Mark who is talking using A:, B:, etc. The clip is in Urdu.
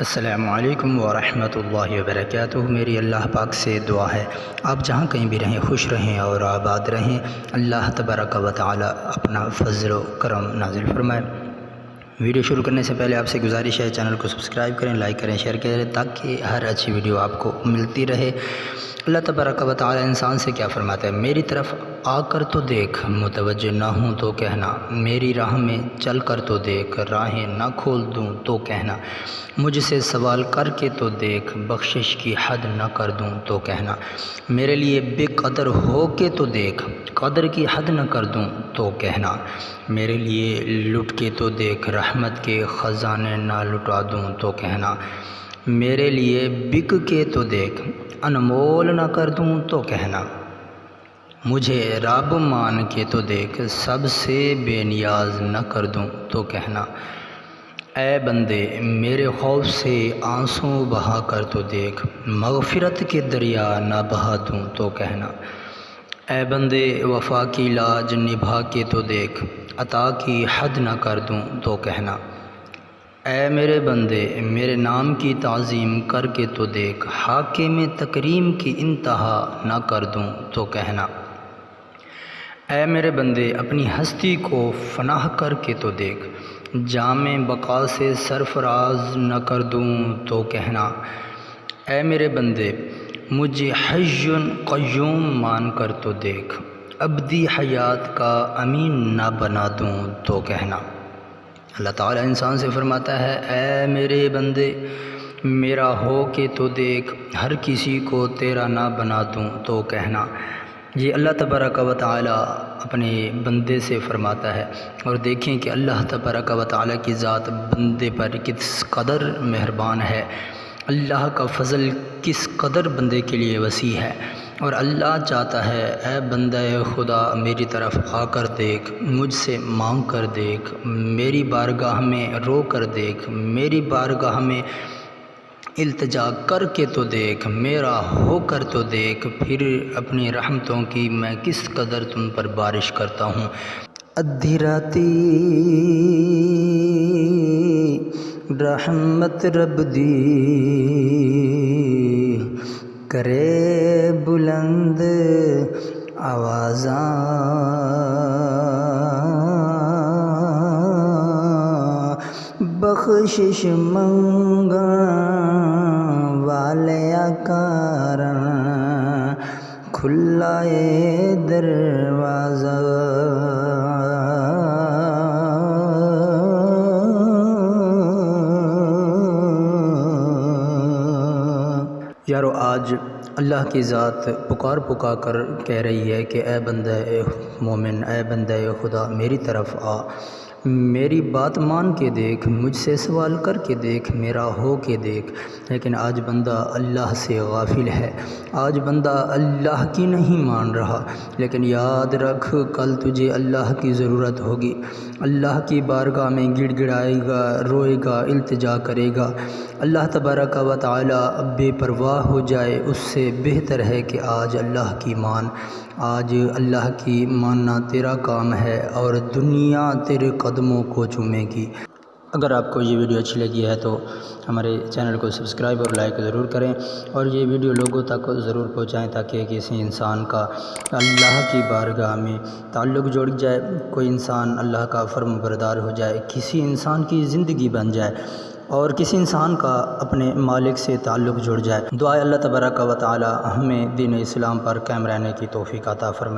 A: السلام علیکم ورحمۃ اللہ وبرکاتہ۔ میری اللہ پاک سے دعا ہے آپ جہاں کہیں بھی رہیں خوش رہیں اور آباد رہیں۔ اللہ تبارک و تعالی اپنا فضل و کرم نازل فرمائے۔ ویڈیو شروع کرنے سے پہلے آپ سے گزارش ہے چینل کو سبسکرائب کریں، لائک کریں، شیئر کریں تاکہ ہر اچھی ویڈیو آپ کو ملتی رہے۔ اللہ تبارک و تعالی انسان سے کیا فرماتا ہے؟ میری طرف آ کر تو دیکھ، متوجہ نہ ہوں تو کہنا، میری راہ میں چل کر تو دیکھ، راہیں نہ کھول دوں تو کہنا، مجھ سے سوال کر کے تو دیکھ، بخشش کی حد نہ کر دوں تو کہنا، میرے لیے بے قدر ہو کے تو دیکھ، قدر کی حد نہ کر دوں تو کہنا، میرے لیے لٹ کے تو دیکھ، رحمت کے خزانے نہ لٹا دوں تو کہنا، میرے لیے بک کے تو دیکھ، انمول نہ کر دوں تو کہنا، مجھے رب مان کے تو دیکھ، سب سے بے نیاز نہ کر دوں تو کہنا، اے بندے میرے خوف سے آنسوں بہا کر تو دیکھ، مغفرت کے دریا نہ بہا دوں تو کہنا، اے بندے وفا کی لاج نبھا کے تو دیکھ، عطا کی حد نہ کر دوں تو کہنا، اے میرے بندے میرے نام کی تعظیم کر کے تو دیکھ، حاکم تکریم کی انتہا نہ کر دوں تو کہنا، اے میرے بندے اپنی ہستی کو فنا کر کے تو دیکھ، جام بقا سے سرفراز نہ کر دوں تو کہنا، اے میرے بندے مجھے حی قیوم مان کر تو دیکھ، ابدی حیات کا امین نہ بنا دوں تو کہنا۔ اللہ تعالیٰ انسان سے فرماتا ہے، اے میرے بندے میرا ہو کے تو دیکھ، ہر کسی کو تیرا نہ بنا دوں تو کہنا۔ یہ اللہ تبارک و تعالی اپنے بندے سے فرماتا ہے، اور دیکھیں کہ اللہ تبارک و تعالی کی ذات بندے پر کس قدر مہربان ہے، اللہ کا فضل کس قدر بندے کے لیے وسیع ہے، اور اللہ چاہتا ہے اے بندہ خدا میری طرف آ کر دیکھ، مجھ سے مانگ کر دیکھ، میری بارگاہ میں رو کر دیکھ، میری بارگاہ میں التجا کر کے تو دیکھ، میرا ہو کر تو دیکھ، پھر اپنی رحمتوں کی میں کس قدر تم پر بارش کرتا ہوں۔ ادھی راتی رحمت رب دی کرے بلند آوازاں، بخشش منگن والیا کاراں کھلا اے دروازہ، یارو آج اللہ کی ذات پکار کر کہہ رہی ہے کہ اے بندہ مومن، اے بندہ خدا میری طرف آ، میری بات مان کے دیکھ، مجھ سے سوال کر کے دیکھ، میرا ہو کے دیکھ۔ لیکن آج بندہ اللہ سے غافل ہے، آج بندہ اللہ کی نہیں مان رہا، لیکن یاد رکھ کل تجھے اللہ کی ضرورت ہوگی، اللہ کی بارگاہ میں گڑ گڑائے گا، روئے گا، التجا کرے گا۔ اللہ تبارک و تعالی بے پرواہ ہو جائے، اس سے بہتر ہے کہ آج اللہ کی مان، آج اللہ کی ماننا تیرا کام ہے، اور دنیا تیرے قدموں کو چومے گی۔ اگر آپ کو یہ ویڈیو اچھی لگی ہے تو ہمارے چینل کو سبسکرائب اور لائک ضرور کریں، اور یہ ویڈیو لوگوں تک ضرور پہنچائیں تاکہ کسی انسان کا اللہ کی بارگاہ میں تعلق جڑ جائے، کوئی انسان اللہ کا فرم بردار ہو جائے، کسی انسان کی زندگی بن جائے، اور کسی انسان کا اپنے مالک سے تعلق جڑ جائے۔ دعا اللہ تبارک و تعالی ہمیں دین اسلام پر قائم رہنے کی توفیق عطا فرمائے۔